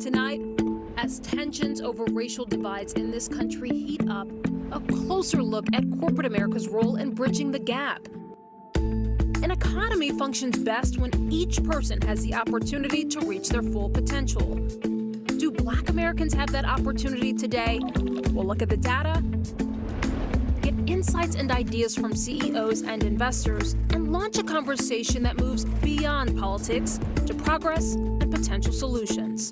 Tonight, as tensions over racial divides in this country heat up, a closer look at corporate America's role in bridging the gap. An economy functions best when each person has the opportunity to reach their full potential. Do Black Americans have that opportunity today? We'll look at the data, get insights and ideas from CEOs and investors, and launch a conversation that moves beyond politics to progress and potential solutions.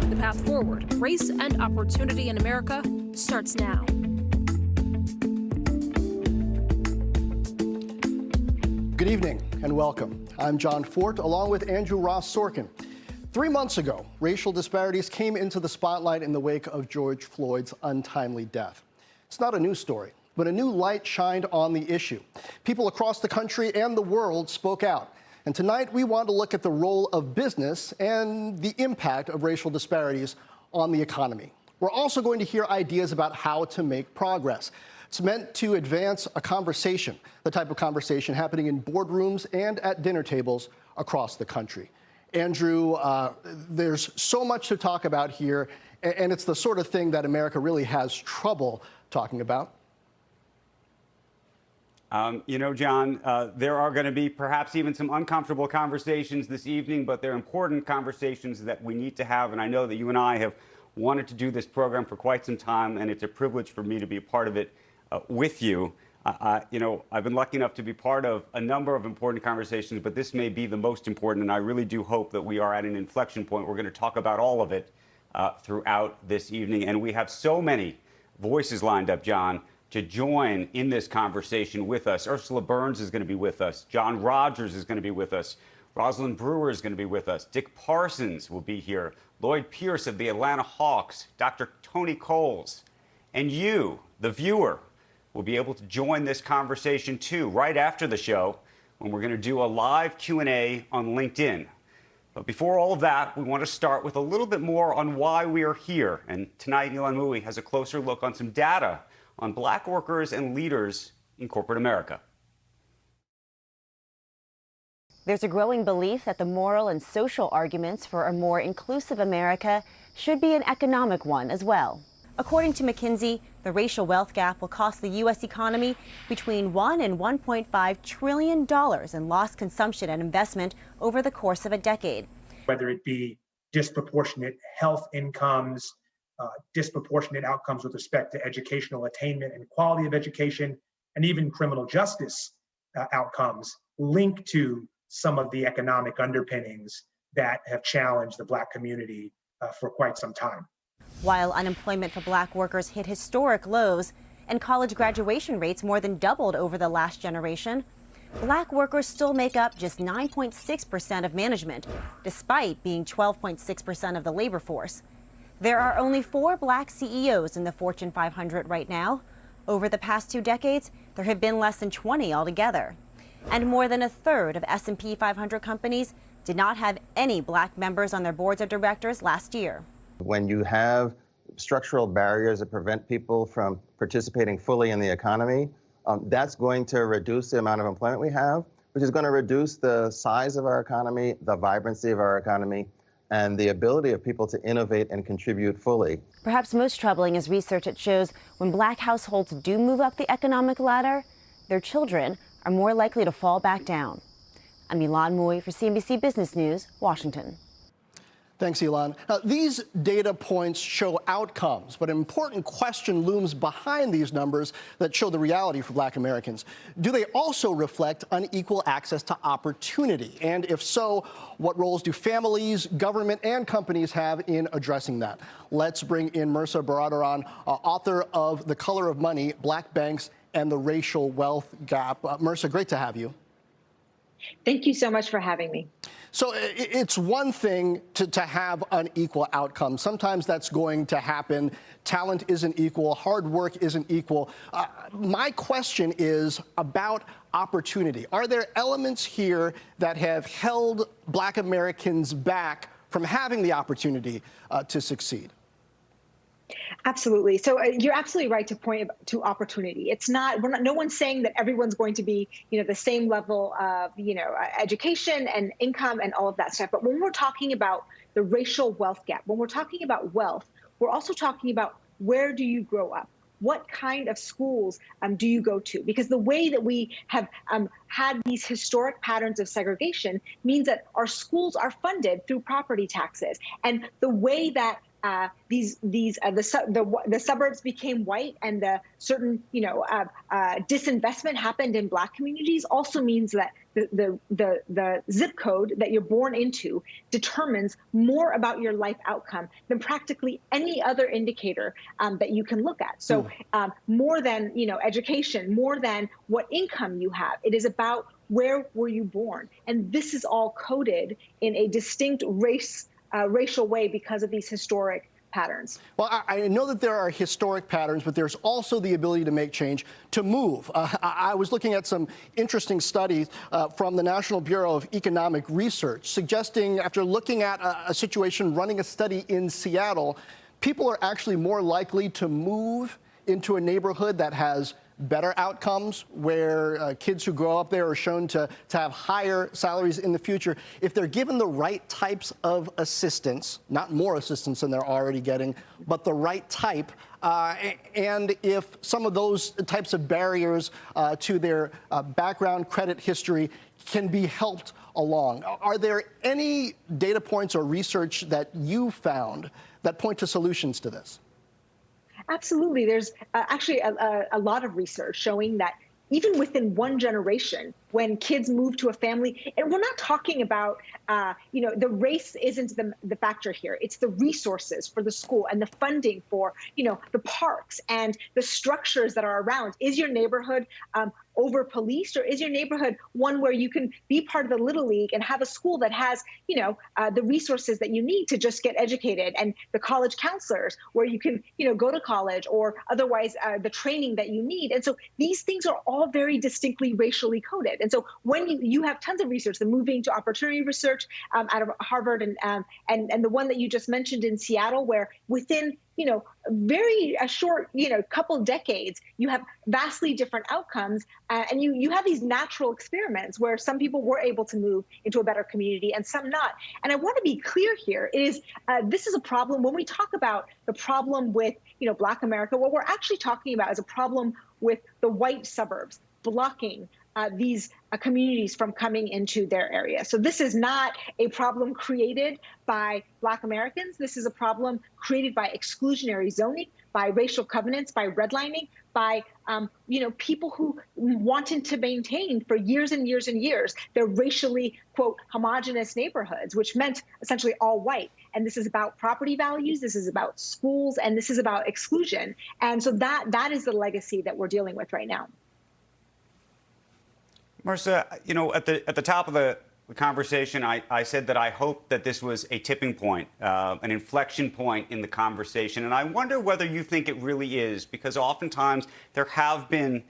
The path forward, race and opportunity in America, starts now. Good evening and welcome. I'm John Fort, along with Andrew Ross Sorkin. 3 months ago, racial disparities came into the spotlight in the wake of George Floyd's untimely death. It's not a news story, but a new light shined on the issue. People across the country and the world spoke out. And tonight, we want to look at the role of business and the impact of racial disparities on the economy. We're also going to hear ideas about how to make progress. It's meant to advance a conversation, the type of conversation happening in boardrooms and at dinner tables across the country. Andrew, there's so much to talk about here, and it's the sort of thing that America really has trouble talking about. You know, John, there are going to be perhaps even some uncomfortable conversations this evening, but they're important conversations that we need to have. And I know that you and I have wanted to do this program for quite some time, and it's a privilege for me to be a part of it with you. You know, I've been lucky enough to be part of a number of important conversations, but this may be the most important, and I really do hope that we are at an inflection point. We're going to talk about all of it throughout this evening, and we have so many voices lined up, John, to join in this conversation with us. Ursula Burns is going to be with us. John Rogers is going to be with us. Rosalind Brewer is going to be with us. Dick Parsons will be here. Lloyd Pierce of the Atlanta Hawks. Dr. Tony Coles. And you, the viewer, will be able to join this conversation too right after the show when we're going to do a live Q&A on LinkedIn. But before all of that, we want to start with a little bit more on why we are here. And tonight, Ilan Mui has a closer look on some data on Black workers and leaders in corporate America. There's a growing belief that the moral and social arguments for a more inclusive America should be an economic one as well. According to McKinsey, the racial wealth gap will cost the U.S. economy between $1 and $1.5 trillion in lost consumption and investment over the course of a decade. Whether it be disproportionate health incomes, disproportionate outcomes with respect to educational attainment and quality of education, and even criminal justice outcomes linked to some of the economic underpinnings that have challenged the Black community for quite some time. While unemployment for Black workers hit historic lows and college graduation rates more than doubled over the last generation, Black workers still make up just 9.6% of management, despite being 12.6% of the labor force. There are only 4 Black CEOs in the Fortune 500 right now. Over the past 2 decades, there have been less than 20 altogether. And more than a third of S&P 500 companies did not have any Black members on their boards of directors last year. When you have structural barriers that prevent people from participating fully in the economy, that's going to reduce the amount of employment we have, which is going to reduce the size of our economy, the vibrancy of our economy, and the ability of people to innovate and contribute fully. Perhaps most troubling is research that shows when Black households do move up the economic ladder, their children are more likely to fall back down. I'm Ilan Mui for CNBC Business News, Washington. Thanks, Ilan. Now, these data points show outcomes, but an important question looms behind these numbers that show the reality for Black Americans. Do they also reflect unequal access to opportunity? And if so, what roles do families, government, and companies have in addressing that? Let's bring in Mehrsa Baradaran, author of The Color of Money, Black Banks and the Racial Wealth Gap. Mehrsa, great to have you. Thank you so much for having me. So it's one thing to have unequal outcomes. Sometimes that's going to happen. Talent isn't equal. Hard work isn't equal. My question is about opportunity. Are there elements here that have held Black Americans back from having the opportunity to succeed? Absolutely. So you're absolutely right to point to opportunity. It's not, no one's saying that everyone's going to be, the same level of, education and income and all of that stuff. But when we're talking about the racial wealth gap, when we're talking about wealth, we're also talking about where do you grow up? What kind of schools do you go to? Because the way that we have had these historic patterns of segregation means that our schools are funded through property taxes. And the way that the suburbs became white and the certain disinvestment happened in Black communities also means that the zip code that you're born into determines more about your life outcome than practically any other indicator that you can look at. So more than education, more than what income you have, it is about where were you born, and this is all coded in a distinct racial way because of these historic patterns. Well, I know that there are historic patterns, but there's also the ability to make change, to move. I was looking at some interesting studies from the National Bureau of Economic Research suggesting, after looking at a situation, running a study in Seattle, people are actually more likely to move into a neighborhood that has better outcomes, where kids who grow up there are shown to have higher salaries in the future if they're given the right types of assistance, not more assistance than they're already getting, but the right type. And if some of those types of barriers to their background, credit history can be helped along. Are there any data points or research that you found that point to solutions to this? Absolutely. There's actually a lot of research showing that even within one generation, when kids move to a family, and we're not talking about, the race isn't the factor here. It's the resources for the school and the funding for, the parks and the structures that are around. Is your neighborhood over policed, or is your neighborhood one where you can be part of the Little League and have a school that has, the resources that you need to just get educated, and the college counselors where you can, go to college, or otherwise the training that you need. And so these things are all very distinctly racially coded. And so when you have tons of research, the moving to opportunity research out of Harvard and the one that you just mentioned in Seattle, where within very short, couple decades, you have vastly different outcomes. And you have these natural experiments where some people were able to move into a better community and some not. And I want to be clear here is this is a problem. When we talk about the problem with, Black America, what we're actually talking about is a problem with the white suburbs blocking these communities from coming into their area. So this is not a problem created by Black Americans. This is a problem created by exclusionary zoning, by racial covenants, by redlining, by people who wanted to maintain for years and years and years their racially, quote, homogenous neighborhoods, which meant essentially all white. And this is about property values, this is about schools, and this is about exclusion. And so that is the legacy that we're dealing with right now. Marcia, at the top of the conversation, I said that I hope that this was a tipping point, an inflection point in the conversation. And I wonder whether you think it really is, because oftentimes there have been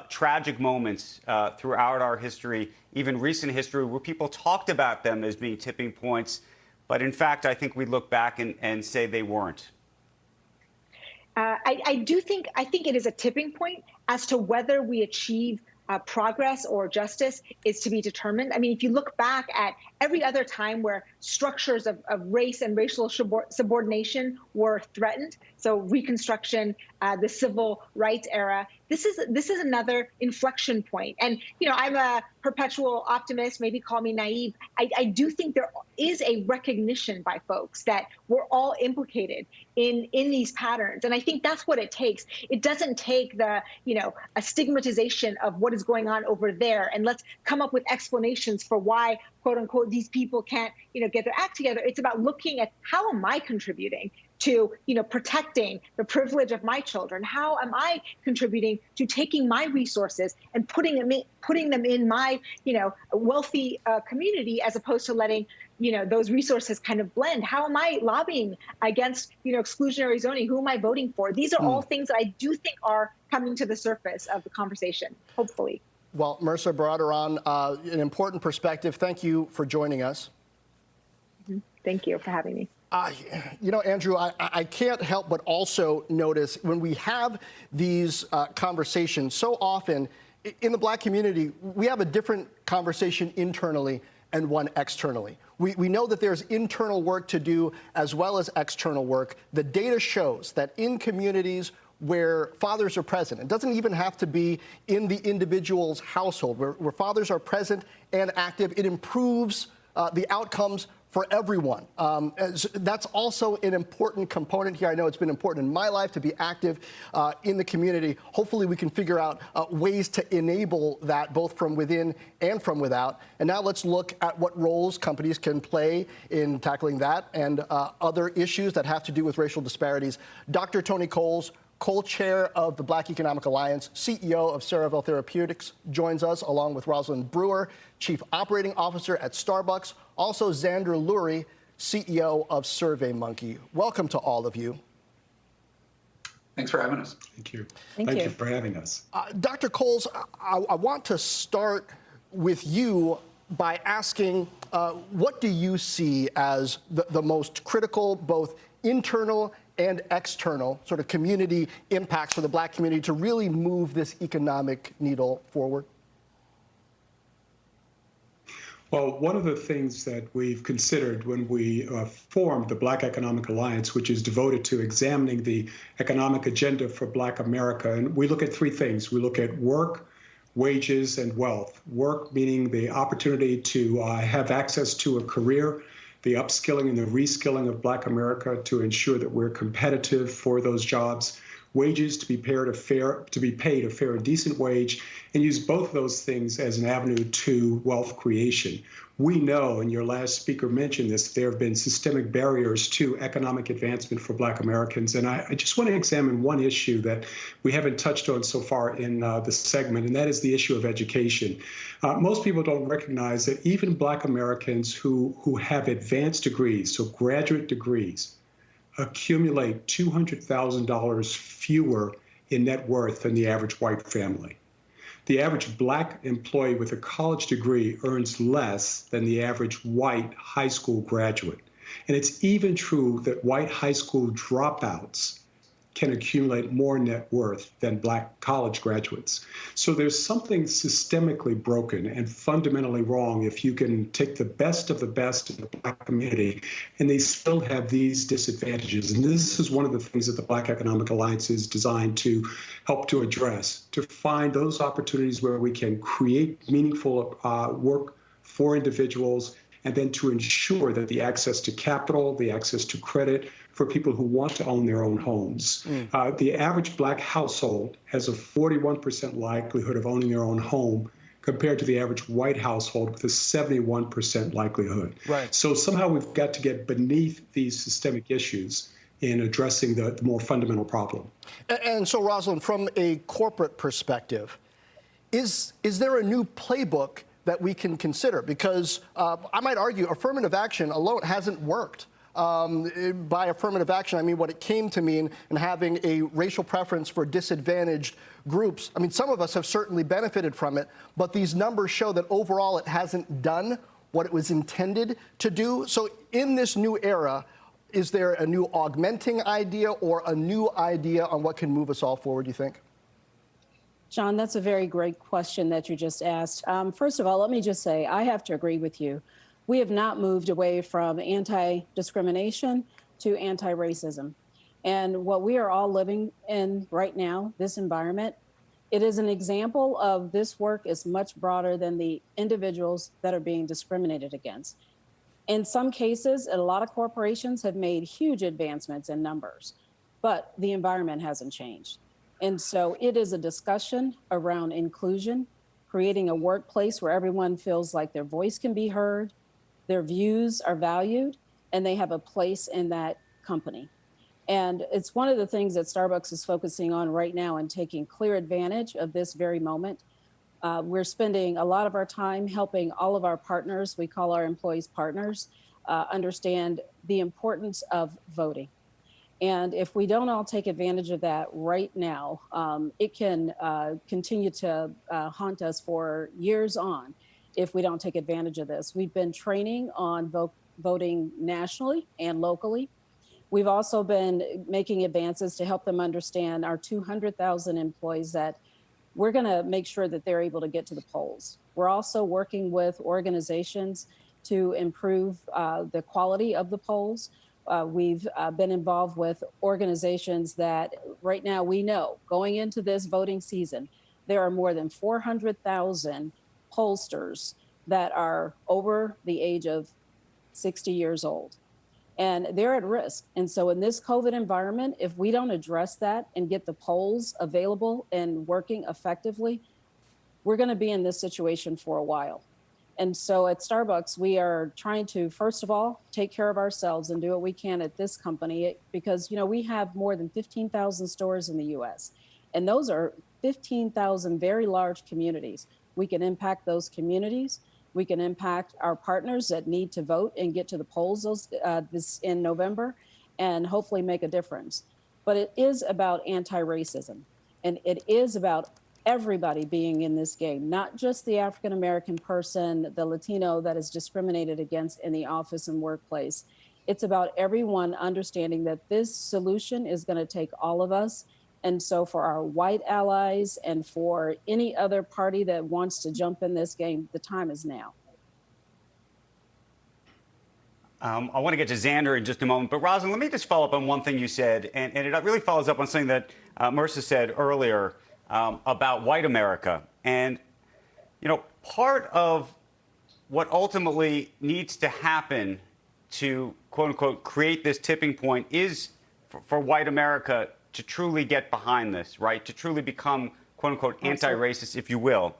tragic moments throughout our history, even recent history, where people talked about them as being tipping points. But in fact, I think we look back and say they weren't. I think it is a tipping point. As to whether we achieve progress or justice is to be determined. I mean, if you look back at every other time where structures of race and racial subordination were threatened, so Reconstruction, the Civil Rights era, this is another inflection point. And, I'm a perpetual optimist, maybe call me naive. I do think there is a recognition by folks that we're all implicated in these patterns. And I think that's what it takes. It doesn't take a stigmatization of what is going on over there, and let's come up with explanations for why, quote unquote, these people can't, get their act together. It's about looking at how am I contributing to, protecting the privilege of my children? How am I contributing to taking my resources and putting them in my, wealthy community, as opposed to letting, those resources kind of blend? How am I lobbying against, exclusionary zoning? Who am I voting for? These are all things that I do think are coming to the surface of the conversation, hopefully. Well, Marcia Baradaran, an important perspective. Thank you for joining us. Thank you for having me. Andrew, I can't help but also notice when we have these conversations, so often in the Black community, we have a different conversation internally and one externally. We know that there's internal work to do as well as external work. The data shows that in communities where fathers are present, it doesn't even have to be in the individual's household, where fathers are present and active, it improves the outcomes for everyone. That's also an important component here. I know it's been important in my life to be active in the community. Hopefully we can figure out ways to enable that both from within and from without. And now let's look at what roles companies can play in tackling that and other issues that have to do with racial disparities. Dr. Tony Coles, co-chair of the Black Economic Alliance, CEO of Cerevel Therapeutics, joins us, along with Rosalind Brewer, Chief Operating Officer at Starbucks, also Xander Lurie, CEO of SurveyMonkey. Welcome to all of you. Thanks for having us. Thank you. Thank you for having us. Dr. Coles, I want to start with you by asking, what do you see as the most critical, both internal and external sort of community impacts for the Black community to really move this economic needle forward? Well, one of the things that we've considered when we formed the Black Economic Alliance, which is devoted to examining the economic agenda for Black America, and we look at three things. We look at work, wages, and wealth. Work meaning the opportunity to have access to a career, the upskilling and the reskilling of Black America to ensure that we're competitive for those jobs, wages to be paid a fair and decent wage, and use both of those things as an avenue to wealth creation. We know, and your last speaker mentioned this, there have been systemic barriers to economic advancement for Black Americans. And I just want to examine one issue that we haven't touched on so far in the segment, and that is the issue of education. Most people don't recognize that even Black Americans who have advanced degrees, so graduate degrees, accumulate $200,000 fewer in net worth than the average white family. The average Black employee with a college degree earns less than the average white high school graduate. And it's even true that white high school dropouts can accumulate more net worth than Black college graduates. So there's something systemically broken and fundamentally wrong if you can take the best of the best in the Black community and they still have these disadvantages. And this is one of the things that the Black Economic Alliance is designed to help to address, to find those opportunities where we can create meaningful work for individuals, and then to ensure that the access to capital, the access to credit for people who want to own their own homes. The average Black household has a 41% likelihood of owning their own home compared to the average white household with a 71% likelihood. Right. So somehow we've got to get beneath these systemic issues in addressing the more fundamental problem. And so, Rosalind, from a corporate perspective, is there a new playbook that we can consider? Because I might argue affirmative action alone hasn't worked. By affirmative action, I mean what it came to mean in having a racial preference for disadvantaged groups. I mean, some of us have certainly benefited from it, but these numbers show that overall it hasn't done what it was intended to do. So in this new era, is there a new augmenting idea or a new idea on what can move us all forward, do you think? John, that's a very great question that you just asked. First of all, let me just say, I have to agree with you. We have not moved away from anti-discrimination to anti-racism. And what we are all living in right now, this environment, it is an example of this work is much broader than the individuals that are being discriminated against. In some cases, a lot of corporations have made huge advancements in numbers, but the environment hasn't changed. And so it is a discussion around inclusion, creating a workplace where everyone feels like their voice can be heard, their views are valued, and they have a place in that company. And it's one of the things that Starbucks is focusing on right now and taking clear advantage of this very moment. We're spending a lot of our time helping all of our partners, we call our employees partners, understand the importance of voting. And if we don't all take advantage of that right now, it can continue to haunt us for years on. if we don't take advantage of this. We've been training on voting nationally and locally. We've also been making advances to help them understand our 200,000 employees that we're going to make sure that they're able to get to the polls. We're also working with organizations to improve the quality of the polls. We've been involved with organizations that right now we know going into this voting season, there are more than 400,000 pollsters that are over the age of 60 years old. And they're at risk. And so in this COVID environment, if we don't address that and get the polls available and working effectively, we're going to be in this situation for a while. And so at Starbucks, we are trying to, first of all, take care of ourselves and do what we can at this company because, you know, we have more than 15,000 stores in the U.S. And those are 15,000 very large communities. We can impact those communities. We can impact our partners that need to vote and get to the polls this in November and hopefully make a difference. But it is about anti-racism, and it is about everybody being in this game, not just the African-American person, the Latino that is discriminated against in the office and workplace. It's about everyone understanding that this solution is going to take all of us. And so for our white allies and for any other party that wants to jump in this game, the time is now. I want to get to Xander in just a moment, but Rosalind, let me just follow up on one thing you said, and it really follows up on something that Marissa said earlier about white America. And, you know, part of what ultimately needs to happen to, quote unquote, create this tipping point is for white America to truly get behind this, right? To truly become, quote unquote, anti-racist, if you will.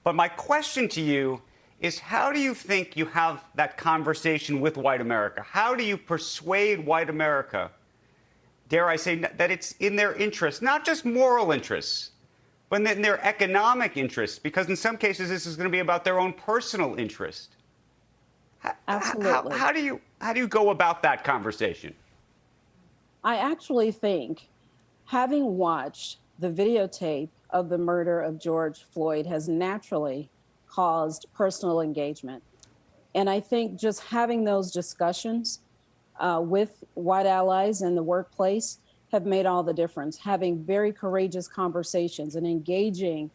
But my question to you is, how do you think you have that conversation with white America? How do you persuade white America, dare I say, that it's in their interest, not just moral interests, but in their economic interests? Because in some cases, this is going to be about their own personal interest. Absolutely. How do you go about that conversation? I actually think having watched the videotape of the murder of George Floyd has naturally caused personal engagement. And I think just having those discussions with white allies in the workplace have made all the difference. Having very courageous conversations and engaging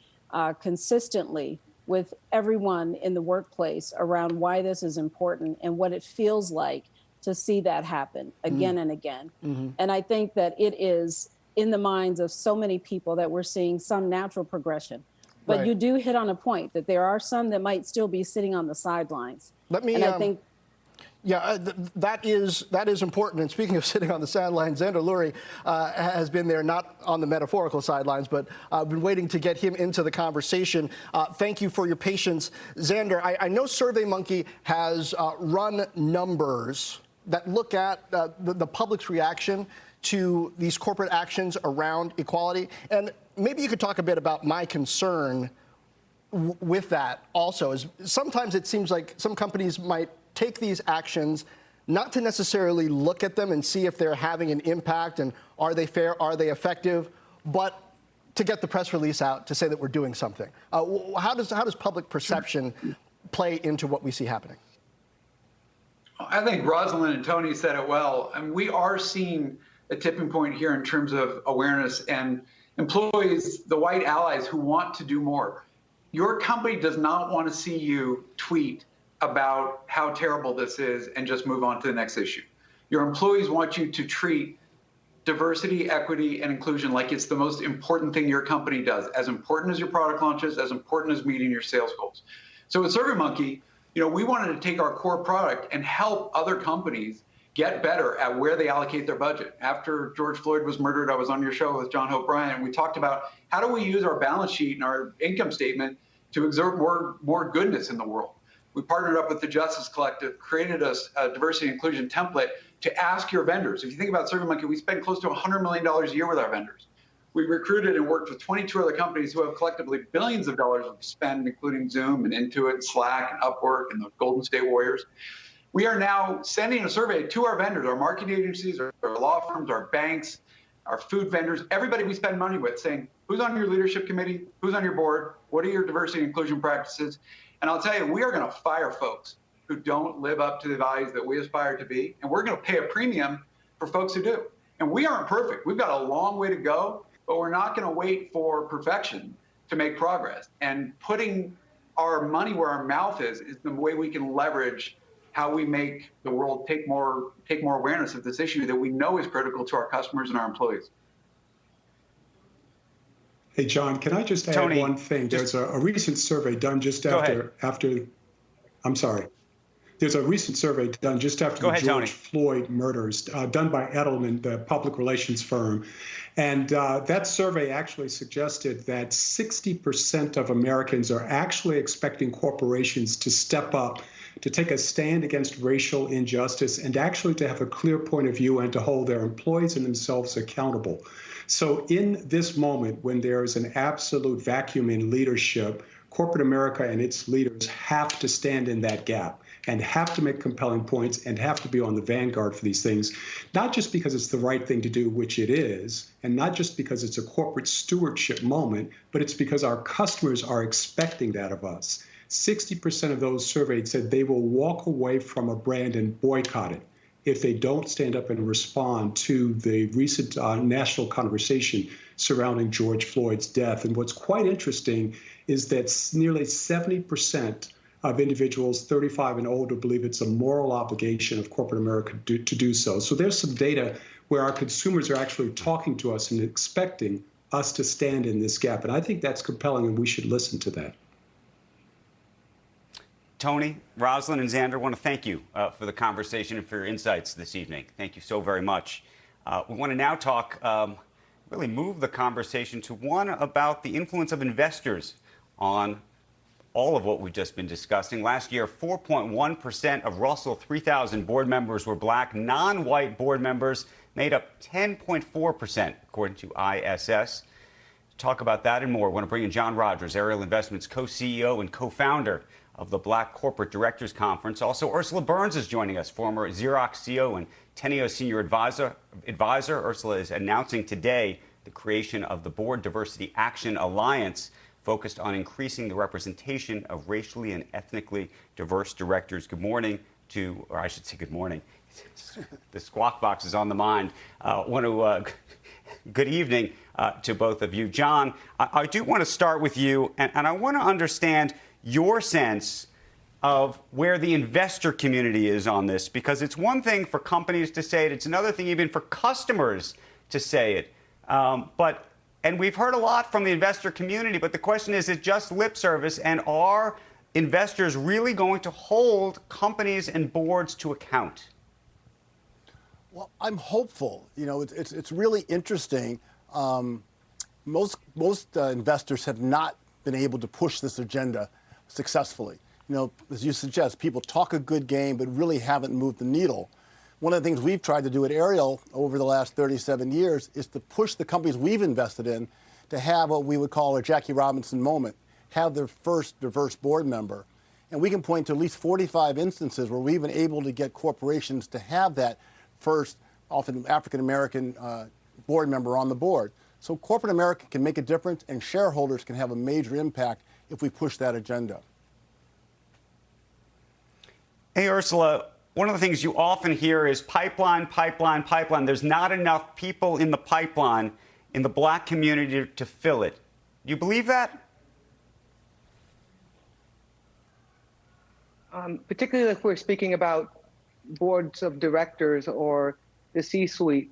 consistently with everyone in the workplace around why this is important and what it feels like to see that happen again and again. Mm-hmm. And I think that it is in the minds of so many people that we're seeing some natural progression. But right. You do hit on a point that there are some that might still be sitting on the sidelines. Let me, and I think, yeah, that is important. And speaking of sitting on the sidelines, Xander Lurie has been there, not on the metaphorical sidelines, but I've been waiting to get him into the conversation. Thank you for your patience. Xander, I know SurveyMonkey has run numbers that look at the public's reaction to these corporate actions around equality. And maybe you could talk a bit about my concern with that also. Is sometimes it seems like some companies might take these actions not to necessarily look at them and see if they're having an impact and are they fair, are they effective, but to get the press release out to say that we're doing something. How does public perception play into what we see happening? I think Rosalind and Tony said it well. I mean, we are seeing a tipping point here in terms of awareness and employees, the white allies who want to do more. Your company does not want to see you tweet about how terrible this is and just move on to the next issue. Your employees want you to treat diversity, equity, and inclusion like it's the most important thing your company does, as important as your product launches, as important as meeting your sales goals. So with SurveyMonkey, we wanted to take our core product and help other companies get better at where they allocate their budget. After George Floyd was murdered, I was on your show with John Hope Bryant, and we talked about how do we use our balance sheet and our income statement to exert more goodness in the world. We partnered up with the Justice Collective, created a diversity and inclusion template to ask your vendors. If you think about SurveyMonkey, we spend close to $100 million a year with our vendors. We recruited and worked with 22 other companies who have collectively billions of dollars of spend, including Zoom and Intuit, Slack, and Upwork, and the Golden State Warriors. We are now sending a survey to our vendors, our marketing agencies, our law firms, our banks, our food vendors, everybody we spend money with, saying, who's on your leadership committee? Who's on your board? What are your diversity and inclusion practices? And I'll tell you, we are going to fire folks who don't live up to the values that we aspire to be. And we're going to pay a premium for folks who do. And we aren't perfect. We've got a long way to go, but we're not going to wait for perfection to make progress. And putting our money where our mouth is the way we can leverage how we make the world take more awareness of this issue that we know is critical to our customers and our employees. Hey, John, can I just add Tony, one thing? There's a recent survey done just after, I'm sorry. There's a recent survey done just after the George Floyd murders, done by Edelman, the public relations firm. And that survey actually suggested that 60% of Americans are actually expecting corporations to step up, to take a stand against racial injustice, and actually to have a clear point of view and to hold their employees and themselves accountable. So in this moment, when there is an absolute vacuum in leadership, corporate America and its leaders have to stand in that gap and have to make compelling points and have to be on the vanguard for these things, not just because it's the right thing to do, which it is, and not just because it's a corporate stewardship moment, but it's because our customers are expecting that of us. 60% of those surveyed said they will walk away from a brand and boycott it if they don't stand up and respond to the recent national conversation surrounding George Floyd's death. And what's quite interesting is that nearly 70% of individuals 35 and older believe it's a moral obligation of corporate America to do so. So there's some data where our consumers are actually talking to us and expecting us to stand in this gap. And I think that's compelling, and we should listen to that. Tony, Rosalind, and Xander, I want to thank you for the conversation and for your insights this evening. Thank you so very much. We want to now talk, really move the conversation to one about the influence of investors on all of what we've just been discussing. Last year, 4.1% of Russell 3000 board members were black. Non-white board members made up 10.4%, according to ISS. To talk about that and more, I want to bring in John Rogers, Ariel Investments co-CEO and co-founder of the Black Corporate Directors Conference. Also, Ursula Burns is joining us, former Xerox CEO and Teneo Senior Advisor. Ursula is announcing today the creation of the Board Diversity Action Alliance, focused on increasing the representation of racially and ethnically diverse directors. Good morning to, or I should say good morning. The squawk box is on the mind. Good evening to both of you. John, I do want to start with you, and I want to understand your sense of where the investor community is on this, because it's one thing for companies to say it, it's another thing even for customers to say it. And we've heard a lot from the investor community, but the question is it just lip service, and are investors really going to hold companies and boards to account? Well, I'm hopeful. You know, it's really interesting. Most investors have not been able to push this agenda successfully. You know, as you suggest, people talk a good game, but really haven't moved the needle. One of the things we've tried to do at Ariel over the last 37 years is to push the companies we've invested in to have what we would call a Jackie Robinson moment, have their first diverse board member. And we can point to at least 45 instances where we've been able to get corporations to have that first, often African-American board member on the board. So corporate America can make a difference, and shareholders can have a major impact if we push that agenda. Hey, Ursula, one of the things you often hear is pipeline, pipeline, pipeline. There's not enough people in the pipeline in the black community to fill it. Do you believe that? Particularly if we're speaking about boards of directors or the C-suite,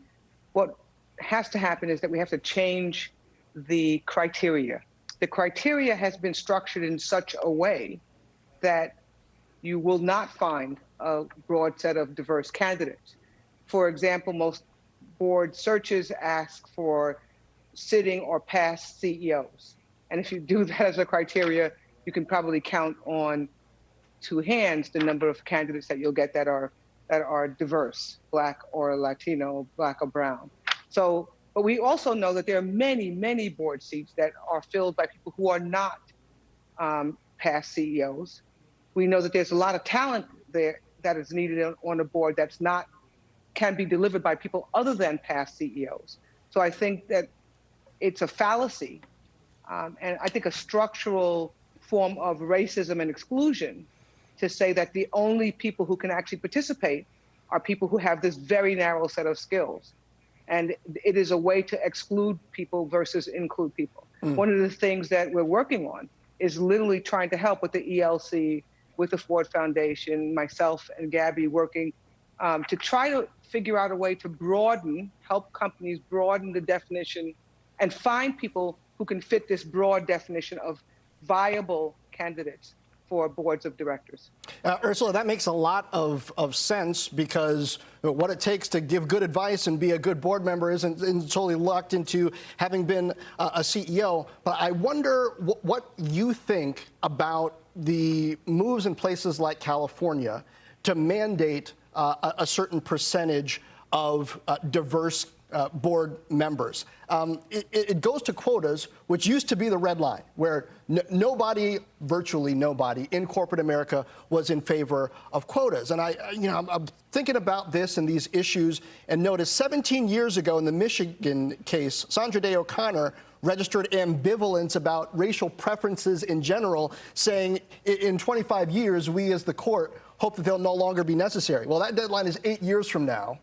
what has to happen is that we have to change the criteria. The criteria has been structured in such a way that you will not find a broad set of diverse candidates. For example, most board searches ask for sitting or past CEOs. And if you do that as a criteria, you can probably count on two hands the number of candidates that you'll get that are diverse, black or Latino, black or brown. So, but we also know that there are many, many board seats that are filled by people who are not past CEOs. We know that there's a lot of talent there that is needed on a board that's not, can be delivered by people other than past CEOs. So I think that it's a fallacy, and I think a structural form of racism and exclusion to say that the only people who can actually participate are people who have this very narrow set of skills. And it is a way to exclude people versus include people. One of the things that we're working on is literally trying to help with the ELC, with the Ford Foundation, myself and Gabby working to try to figure out a way to help companies broaden the definition and find people who can fit this broad definition of viable candidates for boards of directors. Ursula, that makes a lot of sense, because what it takes to give good advice and be a good board member isn't solely locked into having been a CEO. But I wonder what you think about the moves in places like California to mandate a certain percentage of diverse board members. It goes to quotas, which used to be the red line, where virtually nobody in corporate America was in favor of quotas. And I'm thinking about this and these issues, and noticed 17 years ago in the Michigan case, Sandra Day O'Connor registered ambivalence about racial preferences in general, saying in 25 years, we as the court hope that they'll no longer be necessary. Well, that deadline is 8 years from now.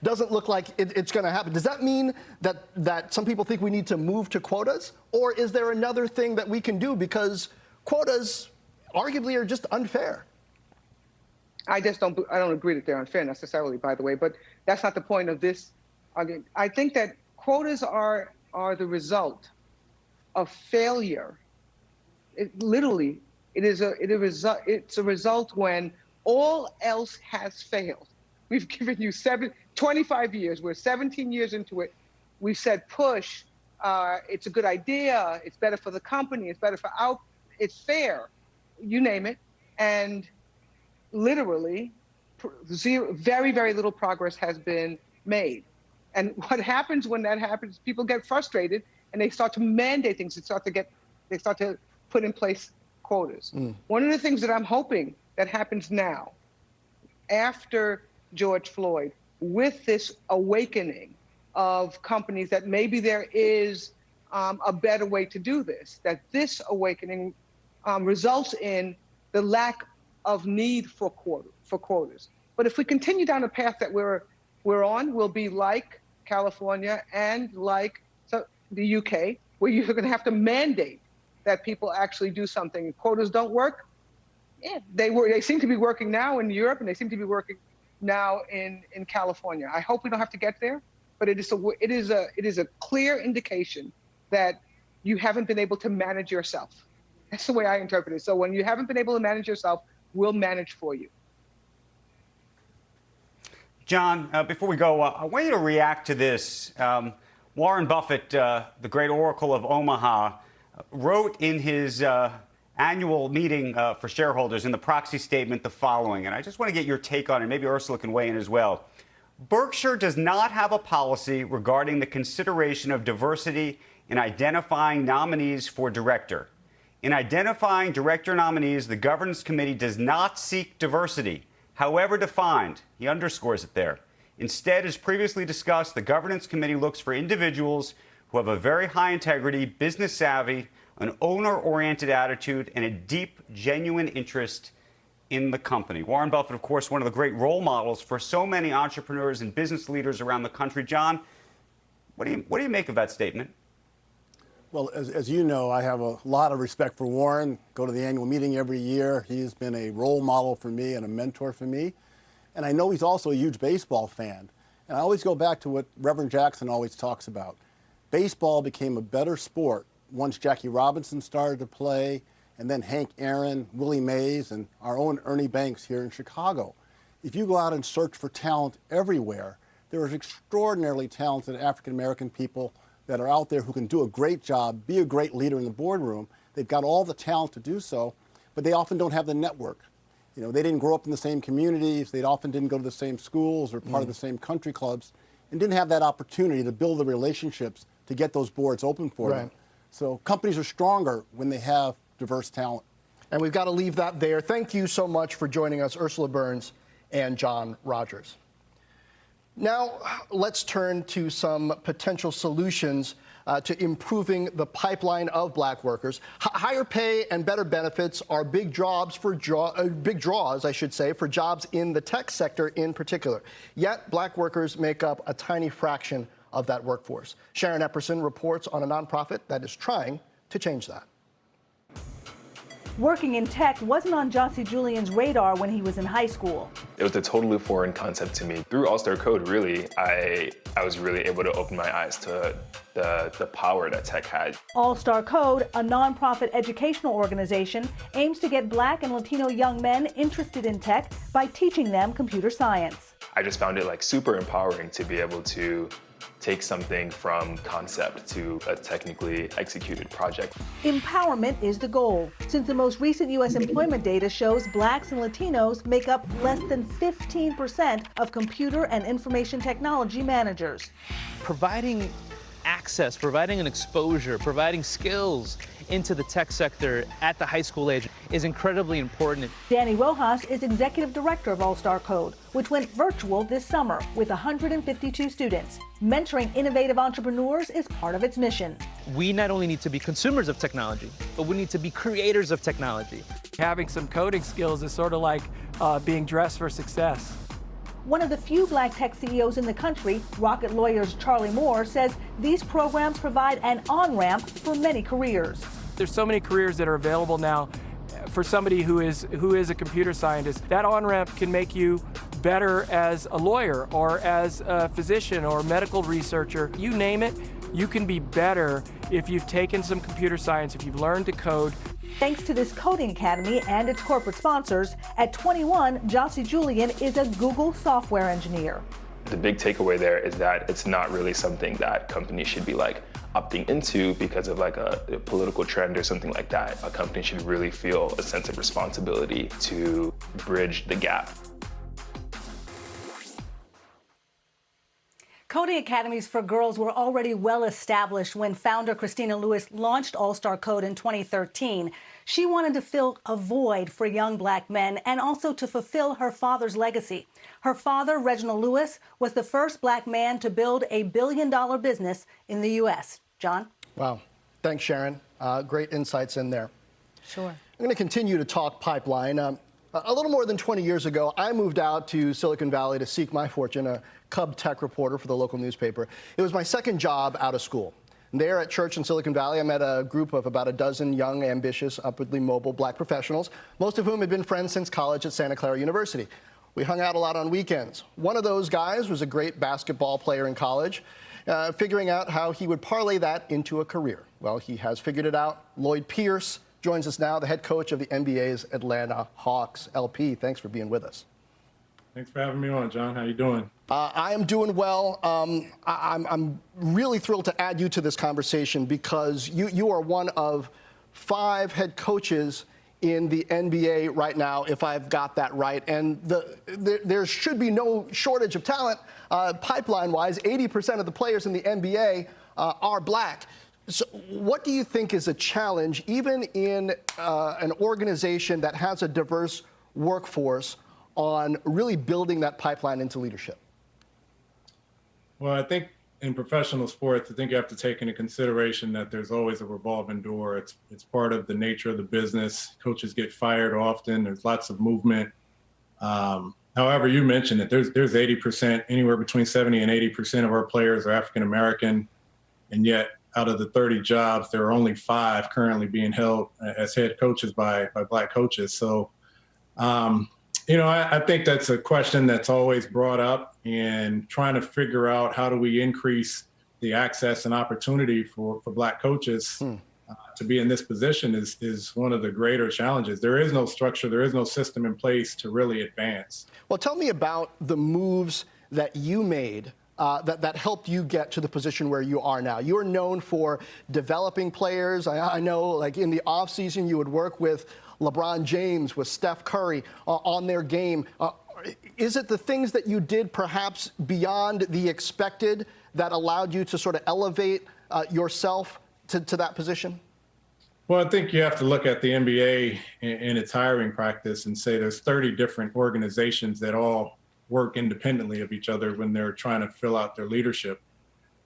Doesn't look like it's going to happen. Does that mean that some people think we need to move to quotas? Or is there another thing that we can do? Because quotas arguably are just unfair. I don't agree that they're unfair necessarily, by the way, but that's not the point of this argument. I think that quotas are the result of failure. It's a result when all else has failed. We've given you 25 years. We're 17 years into it. We've said push. It's a good idea. It's better for the company. It's better for it's fair. You name it. And literally, very, very little progress has been made. And what happens when that happens, people get frustrated and they start to mandate things. They start to put in place quotas. One of the things that I'm hoping that happens now, after George Floyd, with this awakening of companies that maybe there is a better way to do this, that this awakening results in the lack of need for quotas. But if we continue down the path that we're on, we'll be like California and like the UK, where you're going to have to mandate that people actually do something. Quotas don't work. Yeah, they seem to be working now in Europe, and they seem to be working now in California. I hope we don't have to get there, but it is a clear indication that you haven't been able to manage yourself. That's the way I interpret it. So when you haven't been able to manage yourself, we'll manage for you. John, before we go, I want you to react to this. Warren Buffett, the great oracle of Omaha, wrote in his annual meeting for shareholders in the proxy statement the following, and I just want to get your take on it. Maybe Ursula can weigh in as well. Berkshire does not have a policy regarding the consideration of diversity in identifying nominees for director. In identifying director nominees, the governance committee does not seek diversity, however defined. He underscores it there. Instead, as previously discussed, the governance committee looks for individuals who have a very high integrity, business savvy, an owner-oriented attitude, and a deep, genuine interest in the company. Warren Buffett, of course, one of the great role models for so many entrepreneurs and business leaders around the country. John, what do you make of that statement? Well, as you know, I have a lot of respect for Warren. Go to the annual meeting every year. He's been a role model for me and a mentor for me. And I know he's also a huge baseball fan. And I always go back to what Reverend Jackson always talks about. Baseball became a better sport once Jackie Robinson started to play, and then Hank Aaron, Willie Mays, and our own Ernie Banks here in Chicago. If you go out and search for talent everywhere, there are extraordinarily talented African-American people that are out there who can do a great job, be a great leader in the boardroom. They've got all the talent to do so, but they often don't have the network. You know, they didn't grow up in the same communities. They often didn't go to the same schools or part of the same country clubs, and didn't have that opportunity to build the relationships to get those boards open for them. So companies are stronger when they have diverse talent. And we've got to leave that there. Thank you so much for joining us, Ursula Burns and John Rogers. Now, let's turn to some potential solutions to improving the pipeline of black workers. Higher pay and better benefits are big draws, I should say, for jobs in the tech sector in particular. Yet black workers make up a tiny fraction of that workforce. Sharon Epperson reports on a nonprofit that is trying to change that. Working in tech wasn't on Jossie Julian's radar when he was in high school. It was a totally foreign concept to me. Through AllStar Code, really, I was really able to open my eyes to the power that tech had. AllStar Code, a nonprofit educational organization, aims to get Black and Latino young men interested in tech by teaching them computer science. I just found it like super empowering to be able to take something from concept to a technically executed project. Empowerment is the goal, since the most recent U.S. employment data shows Blacks and Latinos make up less than 15% of computer and information technology managers. Providing access, providing an exposure, providing skills into the tech sector at the high school age is incredibly important. Danny Rojas is executive director of AllStar Code, which went virtual this summer with 152 students. Mentoring innovative entrepreneurs is part of its mission. We not only need to be consumers of technology, but we need to be creators of technology. Having some coding skills is sort of like being dressed for success. One of the few black tech CEOs in the country, Rocket Lawyers Charlie Moore, says these programs provide an on-ramp for many careers. There's so many careers that are available now for somebody who is a computer scientist. That on-ramp can make you better as a lawyer or as a physician or medical researcher. You name it, you can be better if you've taken some computer science, if you've learned to code. Thanks to this coding academy and its corporate sponsors, at 21, Jossie Julian is a Google software engineer. The big takeaway there is that it's not really something that companies should be like opting into because of like a political trend or something like that. A company should really feel a sense of responsibility to bridge the gap. Coding academies for girls were already well established when founder Christina Lewis launched AllStar Code in 2013. She wanted to fill a void for young black men and also to fulfill her father's legacy. Her father, Reginald Lewis, was the first black man to build a billion-dollar business in the U.S. John? Wow. Thanks, Sharon. Great insights in there. Sure. I'm going to continue to talk pipeline. A little more than 20 years ago, I moved out to Silicon Valley to seek my fortune, a cub tech reporter for the local newspaper. It was my second job out of school. There at church in Silicon Valley, I met a group of about a dozen young, ambitious, upwardly mobile black professionals, most of whom had been friends since college at Santa Clara University. We hung out a lot on weekends. One of those guys was a great basketball player in college, figuring out how he would parlay that into a career. Well, he has figured it out. Lloyd Pierce joins us now, the head coach of the NBA's Atlanta Hawks. LP, thanks for being with us. Thanks for having me on, John. How you doing? I am doing well. I'm really thrilled to add you to this conversation because you are one of 5 head coaches in the NBA right now, if I've got that right. And there should be no shortage of talent. Pipeline-wise, 80% of the players in the NBA are black. So what do you think is a challenge, even in an organization that has a diverse workforce, on really building that pipeline into leadership? Well, I think in professional sports, I think you have to take into consideration that there's always a revolving door. It's part of the nature of the business. Coaches get fired often. There's lots of movement. However, you mentioned that there's 80%, anywhere between 70 and 80% of our players are African American, and yet out of the 30 jobs, there are only 5 currently being held as head coaches by black coaches. So, I think that's a question that's always brought up, and trying to figure out how do we increase the access and opportunity for black coaches to be in this position is one of the greater challenges. There is no structure, there is no system in place to really advance. Well, tell me about the moves that you made that helped you get to the position where you are now. You're known for developing players. I know, like in the offseason, you would work with LeBron James, with Steph Curry on their game. Is it the things that you did perhaps beyond the expected that allowed you to sort of elevate yourself to that position? Well, I think you have to look at the NBA and its hiring practice and say there's 30 different organizations that all work independently of each other when they're trying to fill out their leadership.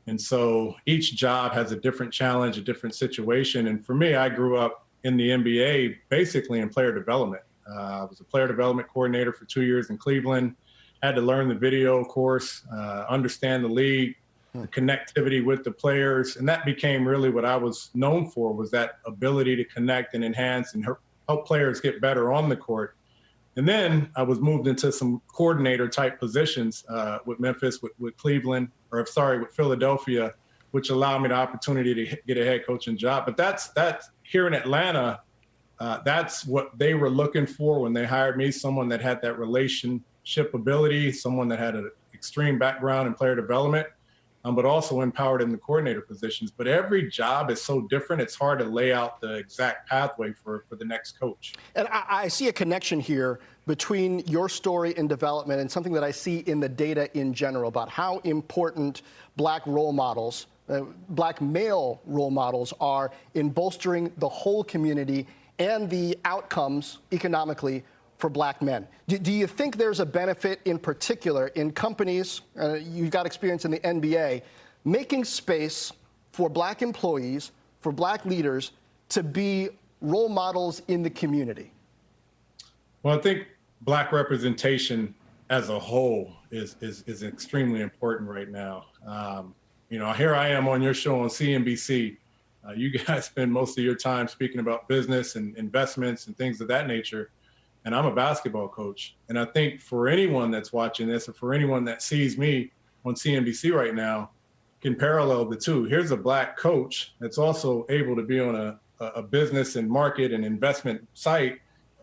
And so each job has a different challenge, a different situation. And for me, I grew up in the NBA basically in player development. I was a player development coordinator for 2 years in Cleveland, had to learn the video course, understand the league, the connectivity with the players. And that became really what I was known for, was that ability to connect and enhance and help players get better on the court. And then I was moved into some coordinator type positions with Memphis, with Cleveland, with Philadelphia, which allowed me the opportunity to get a head coaching job. But that's here in Atlanta, that's what they were looking for when they hired me, someone that had that relationship ability, someone that had an extreme background in player development, but also empowered in the coordinator positions. But every job is so different, it's hard to lay out the exact pathway for the next coach. And I see a connection here between your story in development and something that I see in the data in general about how important black role models, black male role models are in bolstering the whole community and the outcomes economically for black men. Do you think there's a benefit in particular in companies, you've got experience in the NBA, making space for black employees, for black leaders to be role models in the community? Well, I think black representation as a whole is extremely important right now. Here I am on your show on CNBC. You guys spend most of your time speaking about business and investments and things of that nature. And I'm a basketball coach. And I think for anyone that's watching this, or for anyone that sees me on CNBC right now, can parallel the two. Here's a black coach that's also able to be on a business and market and investment site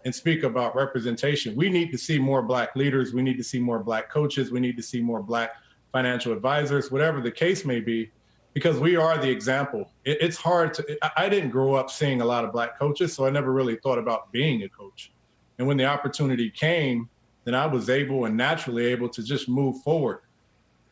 and speak about representation. We need to see more black leaders. We need to see more black coaches. We need to see more black financial advisors, whatever the case may be, because we are the example. It's hard I didn't grow up seeing a lot of black coaches, so I never really thought about being a coach. And when the opportunity came, then I was naturally able to just move forward.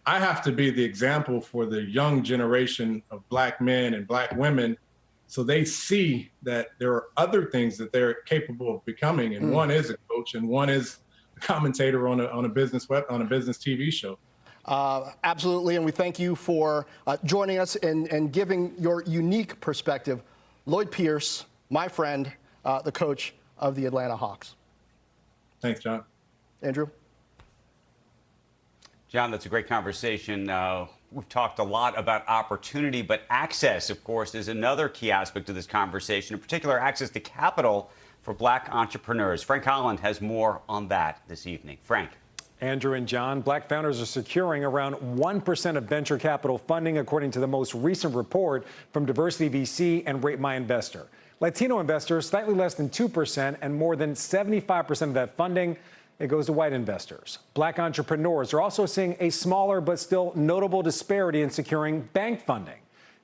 I have to be the example for the young generation of black men and black women, so they see that there are other things that they're capable of becoming. And one is a coach, and one is a commentator on a business TV show. Absolutely, and we thank you for joining us and giving your unique perspective. Lloyd Pierce, my friend, the coach of the Atlanta Hawks. Thanks, John. Andrew? John, that's a great conversation. We've talked a lot about opportunity, but access, of course, is another key aspect of this conversation, in particular, access to capital for black entrepreneurs. Frank Holland has more on that this evening. Frank. Andrew and John, black founders are securing around 1% of venture capital funding, according to the most recent report from Diversity VC and Rate My Investor. Latino investors, slightly less than 2%, and more than 75% of that funding, it goes to white investors. Black entrepreneurs are also seeing a smaller but still notable disparity in securing bank funding.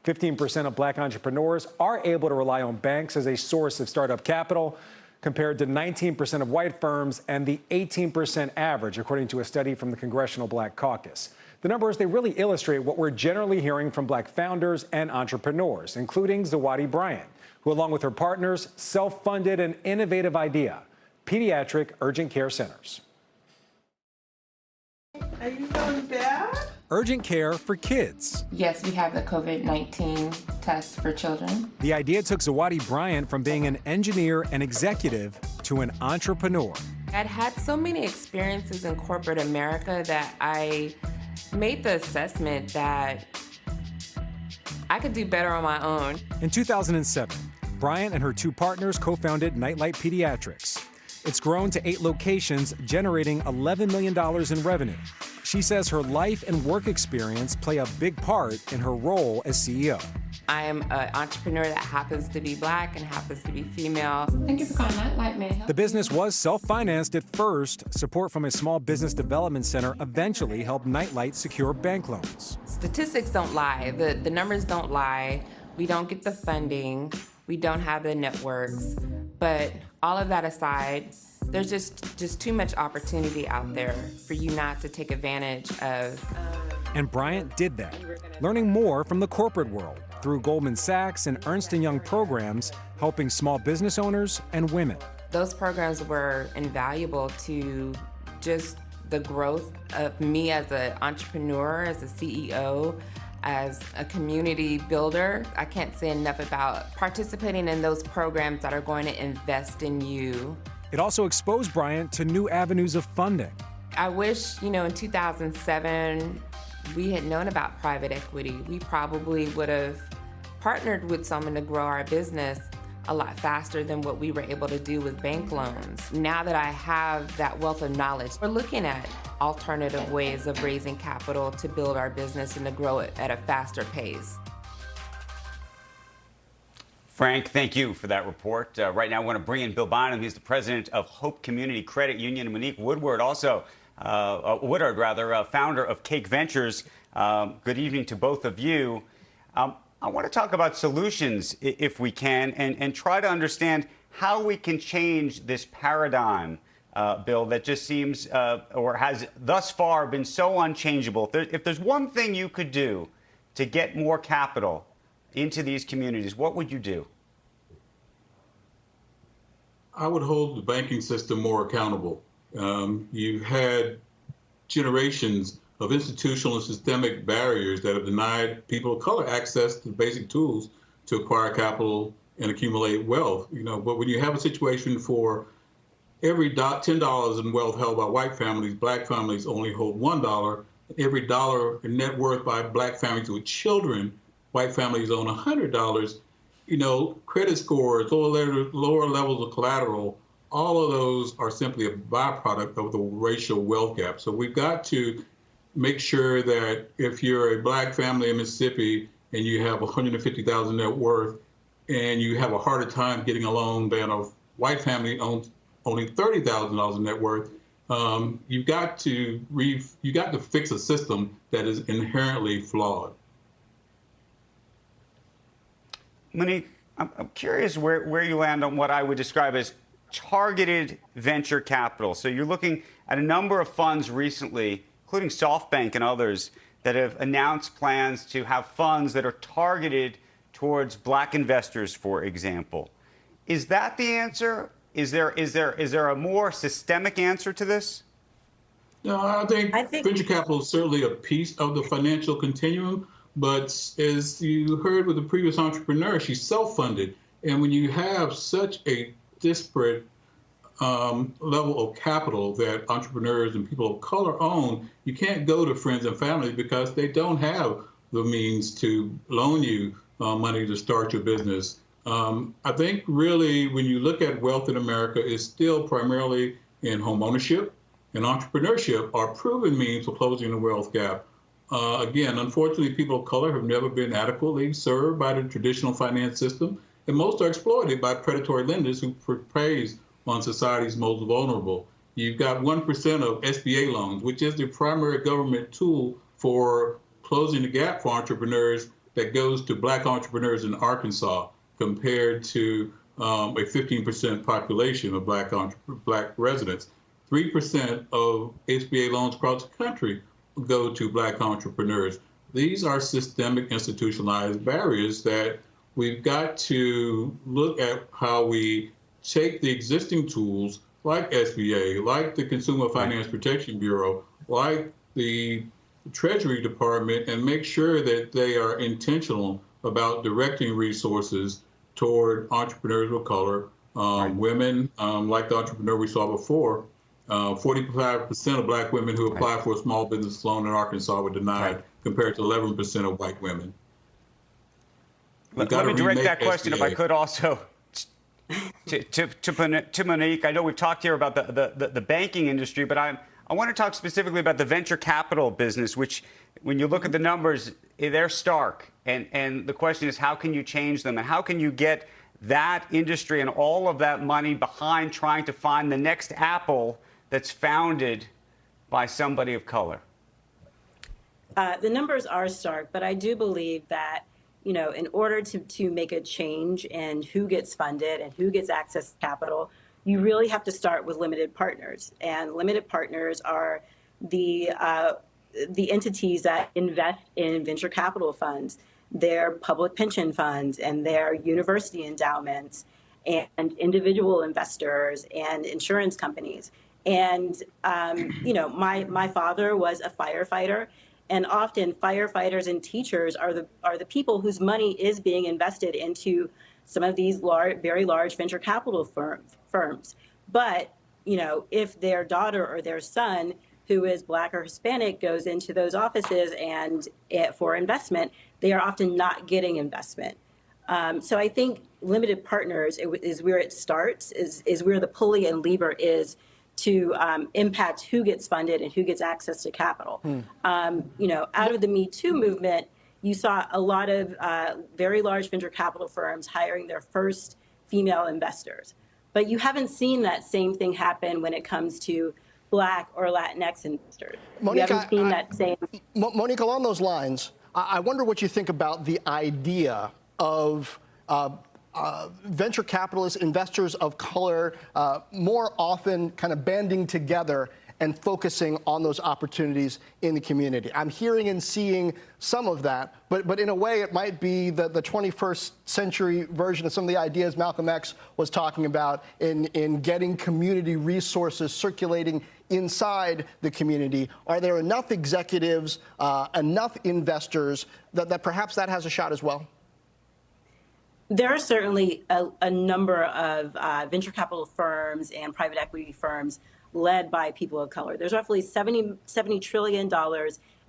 15% of black entrepreneurs are able to rely on banks as a source of startup capital, compared to 19% of white firms and the 18% average, according to a study from the Congressional Black Caucus. The numbers, they really illustrate what we're generally hearing from black founders and entrepreneurs, including Zawadi Bryant, who, along with her partners, self-funded an innovative idea: pediatric urgent care centers. Are you feeling bad? Urgent care for kids. Yes, we have the COVID-19 test for children. The idea took Zawadi Bryant from being an engineer and executive to an entrepreneur. I'd had so many experiences in corporate America that I made the assessment that I could do better on my own. In 2007, Bryant and her two partners co-founded Nightlight Pediatrics. It's grown to 8 locations, generating $11 million in revenue. She says her life and work experience play a big part in her role as CEO. I am an entrepreneur that happens to be black and happens to be female. Thank you for calling Nightlight. May I help? The business was self-financed at first. Support from a small business development center eventually helped Nightlight secure bank loans. Statistics don't lie. The numbers don't lie. We don't get the funding. We don't have the networks. But all of that aside, there's just too much opportunity out there for you not to take advantage of. And Bryant did that, learning more from the corporate world through Goldman Sachs and Ernst & Young programs, helping small business owners and women. Those programs were invaluable to just the growth of me as an entrepreneur, as a CEO, as a community builder. I can't say enough about participating in those programs that are going to invest in you. It also exposed Bryant to new avenues of funding. I wish, in 2007, we had known about private equity. We probably would have partnered with someone to grow our business a lot faster than what we were able to do with bank loans. Now that I have that wealth of knowledge, we're looking at alternative ways of raising capital to build our business and to grow it at a faster pace. Frank, thank you for that report. Right now, I want to bring in Bill Bynum. He's the president of Hope Community Credit Union. Monique Woodward, founder of Cake Ventures. Good evening to both of you. I want to talk about solutions, if we can, and try to understand how we can change this paradigm, Bill, that just seems or has thus far been so unchangeable. If there's one thing you could do to get more capital into these communities, what would you do? I would hold the banking system more accountable. You've had generations of institutional and systemic barriers that have denied people of color access to basic tools to acquire capital and accumulate wealth. But when you have a situation for every $10 in wealth held by white families, black families only hold $1. Every dollar in net worth by black families with children, white families own $100. Credit scores, lower levels of collateral, all of those are simply a byproduct of the racial wealth gap. So we've got to make sure that if you're a black family in Mississippi and you have $150,000 net worth and you have a harder time getting a loan than a white family owns only $30,000 in net worth, you've got to fix a system that is inherently flawed. Monique, I'm curious where you land on what I would describe as targeted venture capital. So you're looking at a number of funds recently, including SoftBank and others, that have announced plans to have funds that are targeted towards black investors, for example. Is that the answer? Is there a more systemic answer to this? No, I think venture capital is certainly a piece of the financial continuum, but as you heard with the previous entrepreneur, she's self-funded. And when you have such a disparate level of capital that entrepreneurs and people of color own, you can't go to friends and family because they don't have the means to loan you money to start your business. I think really when you look at wealth in America, it's still primarily in home ownership and entrepreneurship are proven means of closing the wealth gap. Again, unfortunately, people of color have never been adequately served by the traditional finance system, and most are exploited by predatory lenders who preys on society's most vulnerable. You've got 1% of SBA loans, which is the primary government tool for closing the gap for entrepreneurs that goes to black entrepreneurs in Arkansas compared to a 15% population of black residents. 3% of SBA loans across the country go to black entrepreneurs. These are systemic institutionalized barriers that we've got to look at how we take the existing tools like SBA, like the Consumer Finance Protection Bureau, like the Treasury Department, and make sure that they are intentional about directing resources toward entrepreneurs of color, women, like the entrepreneur we saw before. 45% of black women who apply for a small business loan in Arkansas were denied, compared to 11% of white women. Let me direct that question, if I could, also to Monique. I know we've talked here about the banking industry, but I want to talk specifically about the venture capital business, which, when you look at the numbers, they're stark. And the question is, how can you change them? And how can you get that industry and all of that money behind trying to find the next Apple that's founded by somebody of color? The numbers are stark, but I do believe that, in order to make a change in who gets funded and who gets access to capital, you really have to start with limited partners. And limited partners are the entities that invest in venture capital funds, their public pension funds and their university endowments and individual investors and insurance companies. And, my father was a firefighter, And often firefighters and teachers are the people whose money is being invested into some of these very large venture capital firms. But, you know, if their daughter or their son who is Black or Hispanic goes into those offices and for investment, they are often not getting investment. So I think limited partners is where it starts, is where the pulley and lever is to impact who gets funded and who gets access to capital. You know, out of the Me Too movement, you saw a lot of very large venture capital firms hiring their first female investors. But you haven't seen that same thing happen when it comes to Black or Latinx investors. Monica, you haven't seen that same. Monica, along those lines, I wonder what you think about the idea of venture capitalists, investors of color, more often kind of banding together and focusing on those opportunities in the community. I'm hearing and seeing some of that, but in a way it might be the 21st century version of some of the ideas Malcolm X was talking about in getting community resources circulating inside the community. Are there enough executives, enough investors that perhaps that has a shot as well? There are certainly a number of venture capital firms and private equity firms led by people of color. There's roughly $70 trillion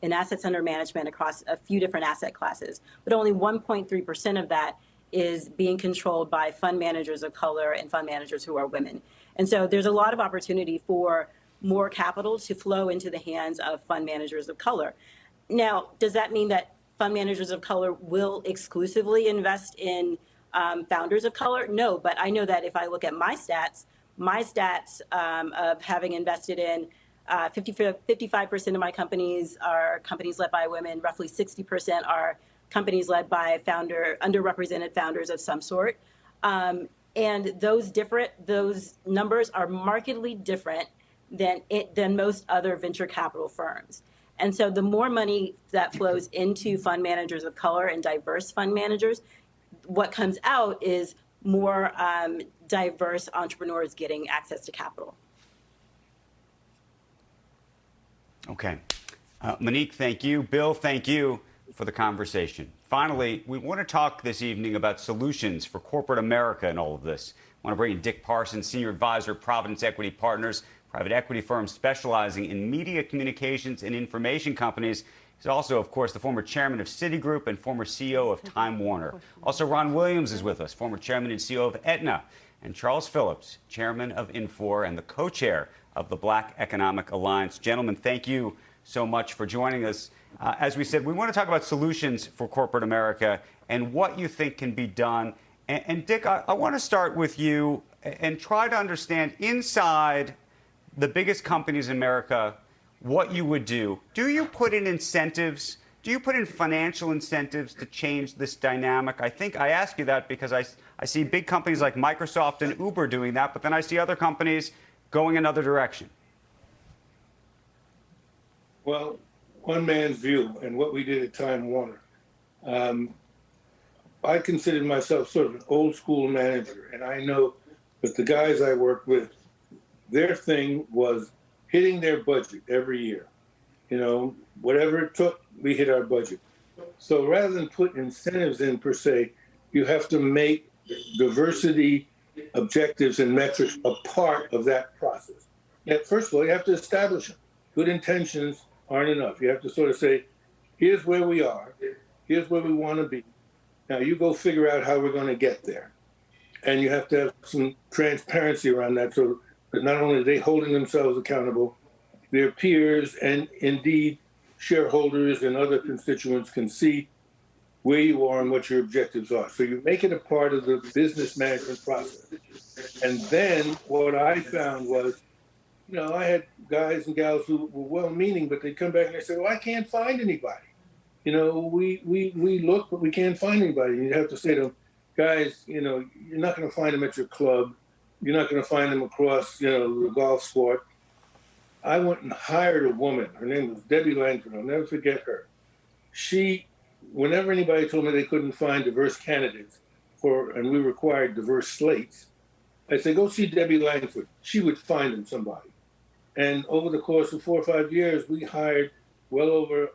in assets under management across a few different asset classes, but only 1.3% of that is being controlled by fund managers of color and fund managers who are women. And so there's a lot of opportunity for more capital to flow into the hands of fund managers of color. Now, does that mean that fund managers of color will exclusively invest in founders of color? No, but I know that if I look at my stats of having invested in 55% of my companies are companies led by women, roughly 60% are companies led by underrepresented founders of some sort. And those numbers are markedly different than most other venture capital firms. And so the more money that flows into fund managers of color and diverse fund managers, what comes out is more diverse entrepreneurs getting access to capital. Okay. Monique, thank you. Bill, thank you for the conversation. Finally, we want to talk this evening about solutions for corporate America in all of this. I want to bring in Dick Parsons, Senior Advisor, Providence Equity Partners, private equity firm specializing in media communications and information companies. He's also, of course, the former chairman of Citigroup and former CEO of Time Warner. Also, Ron Williams is with us, former chairman and CEO of Aetna. And Charles Phillips, chairman of Infor and the co-chair of the Black Economic Alliance. Gentlemen, thank you so much for joining us. As we said, we want to talk about solutions for corporate America and what you think can be done. And Dick, I want to start with you and try to understand inside the biggest companies in America what you would do. Do you put in incentives? Do you put in financial incentives to change this dynamic? I think I ask you that because I see big companies like Microsoft and Uber doing that, but then I see other companies going another direction. Well, one man's view and what we did at Time Warner. I considered myself sort of an old school manager, and I know that the guys I worked with, their thing was hitting their budget every year. You know, whatever it took, we hit our budget. So rather than put incentives in per se, you have to make diversity objectives and metrics a part of that process. Now, first of all, you have to establish them. Good intentions aren't enough. You have to sort of say, here's where we are, here's where we want to be. Now you go figure out how we're going to get there. And you have to have some transparency around that so that not only are they holding themselves accountable, their peers and indeed shareholders and other constituents can see where you are and what your objectives are. So you make it a part of the business management process. And then what I found was, you know, I had guys and gals who were well-meaning, but they'd come back and they said, well, I can't find anybody. You know, we look, but we can't find anybody. And you have to say to them, guys, you know, you're not going to find them at your club. You're not going to find them across, you know, the golf sport. I went and hired a woman. Her name was Debbie Langford. I'll never forget her. She, whenever anybody told me they couldn't find diverse candidates and we required diverse slates, I said, go see Debbie Langford. She would find them somebody. And over the course of 4 or 5 years, we hired well over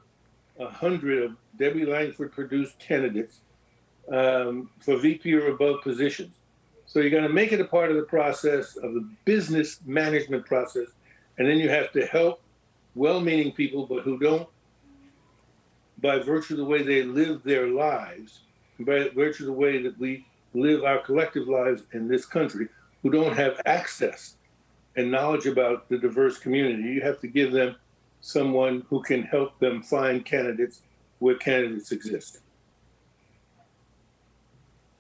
100 of Debbie Langford produced candidates for VP or above positions. So you're going to make it a part of the process of the business management process. And then you have to help well-meaning people, but who don't, by virtue of the way they live their lives, by virtue of the way that we live our collective lives in this country, who don't have access and knowledge about the diverse community. You have to give them someone who can help them find candidates where candidates exist.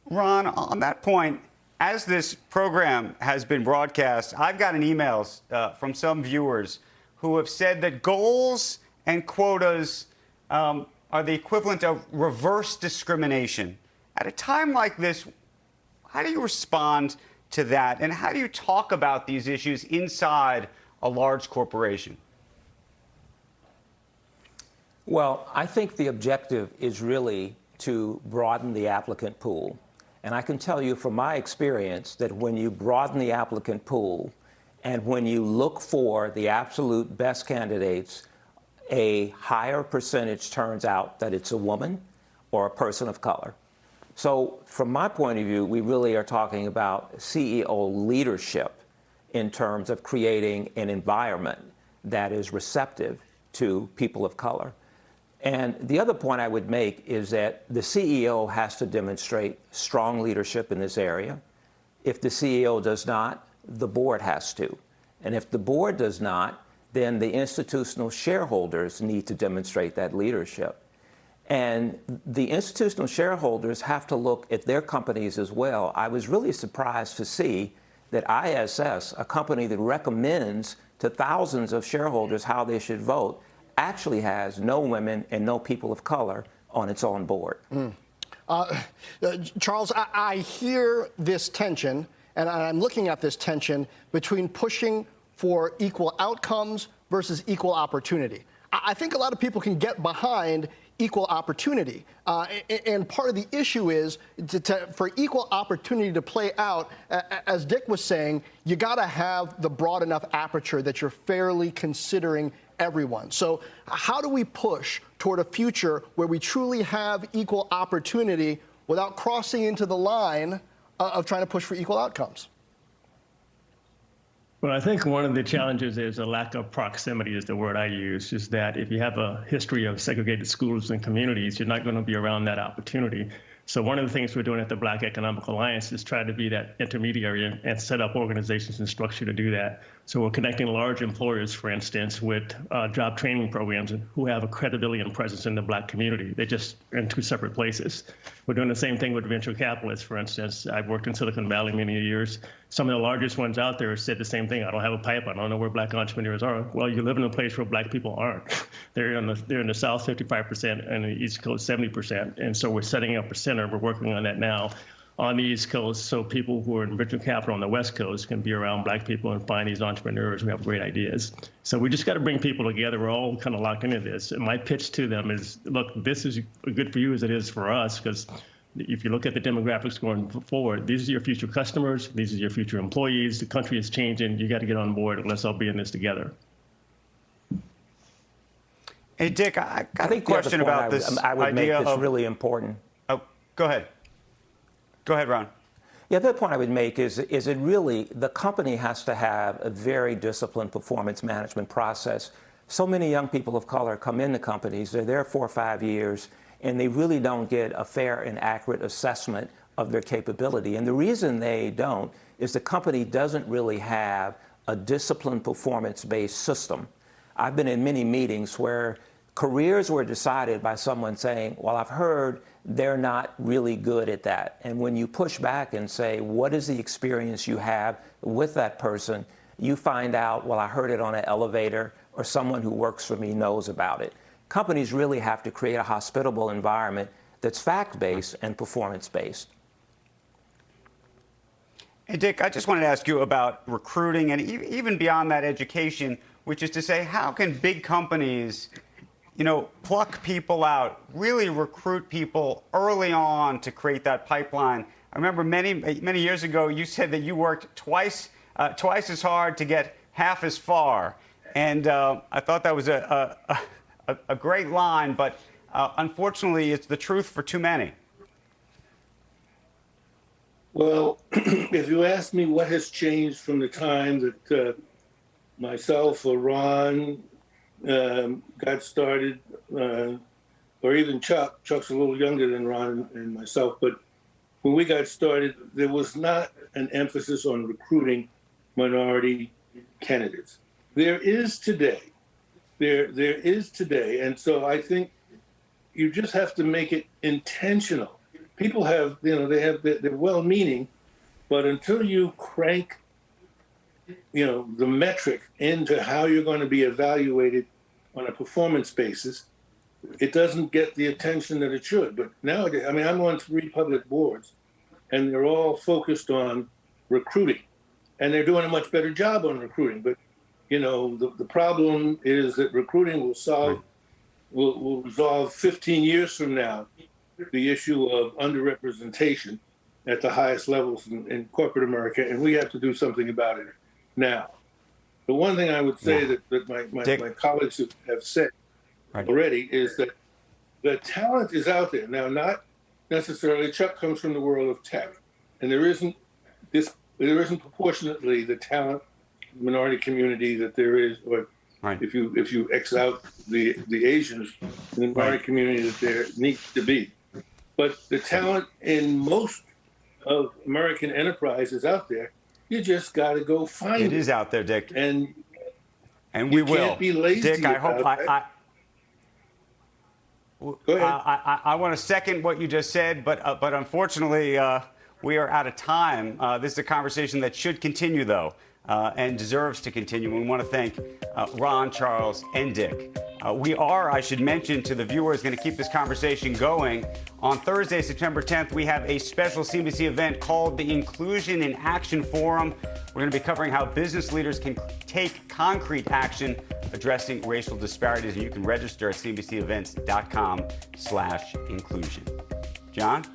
Ron, on that point, as this program has been broadcast, I've gotten emails from some viewers who have said that goals and quotas are the equivalent of reverse discrimination. At a time like this, how do you respond to that? And how do you talk about these issues inside a large corporation? Well, I think the objective is really to broaden the applicant pool. And I can tell you from my experience that when you broaden the applicant pool and when you look for the absolute best candidates, a higher percentage turns out that it's a woman or a person of color. So from my point of view, we really are talking about CEO leadership in terms of creating an environment that is receptive to people of color. And the other point I would make is that the CEO has to demonstrate strong leadership in this area. If the CEO does not, the board has to. And if the board does not, then the institutional shareholders need to demonstrate that leadership. And the institutional shareholders have to look at their companies as well. I was really surprised to see that ISS, a company that recommends to thousands of shareholders how they should vote, actually has no women and no people of color on its own board. Charles, I hear this tension, and I'm looking at this tension between pushing for equal outcomes versus equal opportunity. I think a lot of people can get behind equal opportunity. And part of the issue is for equal opportunity to play out, as Dick was saying, you got to have the broad enough aperture that you're fairly considering everyone. So how do we push toward a future where we truly have equal opportunity without crossing into the line of trying to push for equal outcomes? Well, I think one of the challenges is a lack of proximity is the word I use, is that if you have a history of segregated schools and communities, you're not going to be around that opportunity. So one of the things we're doing at the Black Economic Alliance is try to be that intermediary and set up organizations and structure to do that. So we're connecting large employers, for instance, with job training programs who have a credibility and presence in the Black community. They're just in two separate places. We're doing the same thing with venture capitalists, for instance. I've worked in Silicon Valley many years. Some of the largest ones out there said the same thing. I don't have a pipe. I don't know where Black entrepreneurs are. Well, you live in a place where Black people aren't. They're in the South 55% and the East Coast 70%. And so we're setting up a center. We're working on that now on the East Coast, so people who are in venture capital on the West Coast can be around Black people and find these entrepreneurs who have great ideas. So we just got to bring people together. We're all kind of locked into this. And my pitch to them is, look, this is good for you as it is for us, because if you look at the demographics going forward, these are your future customers, these are your future employees, the country is changing, you got to get on board, and let's all be in this together. Hey, Dick, I got a question about this I would idea make this of really important. Oh, go ahead. Go ahead, Ron. Yeah, the other point I would make is it really, the company has to have a very disciplined performance management process. So many young people of color come into companies, they're there 4 or 5 years, and they really don't get a fair and accurate assessment of their capability. And the reason they don't is the company doesn't really have a disciplined performance-based system. I've been in many meetings where careers were decided by someone saying, well, I've heard they're not really good at that. And when you push back and say, what is the experience you have with that person, you find out, well, I heard it on an elevator, or someone who works for me knows about it. Companies really have to create a hospitable environment that's fact-based and performance-based. Hey, Dick, I just wanted to ask you about recruiting and even beyond that, education, which is to say, how can big companies, pluck people out, really recruit people early on to create that pipeline? I remember many years ago, you said that you worked twice as hard to get half as far. And I thought that was a great line. But unfortunately, it's the truth for too many. Well, if you ask me what has changed from the time that myself or Ron got started, or even Chuck's a little younger than Ron and myself, but when we got started, there was not an emphasis on recruiting minority candidates. There is today. There is today. And so I think you just have to make it intentional. People have, they're well-meaning, but until you crank, the metric into how you're going to be evaluated on a performance basis, it doesn't get the attention that it should. But nowadays, I'm on 3 public boards, and they're all focused on recruiting, and they're doing a much better job on recruiting. But the problem is that recruiting will resolve 15 years from now the issue of underrepresentation at the highest levels in corporate America, and we have to do something about it now. The one thing I would say that my colleagues have said already is that the talent is out there. Now, not necessarily, Chuck comes from the world of tech, and there isn't proportionately the talent minority community that there is, or if you X out the Asians in the minority community that there needs to be. But the talent in most of American enterprise is out there. You just got to go find it. It is out there, Dick. And we will. Can't be lazy. Dick, I hope Go ahead. I want to second what you just said, but unfortunately, we are out of time. This is a conversation that should continue, though, and deserves to continue. We want to thank Ron, Charles, and Dick. We are, I should mention to the viewers, going to keep this conversation going. On Thursday, September 10th, we have a special CNBC event called the Inclusion in Action Forum. We're going to be covering how business leaders can take concrete action addressing racial disparities. And you can register at cnbcevents.com/inclusion. John?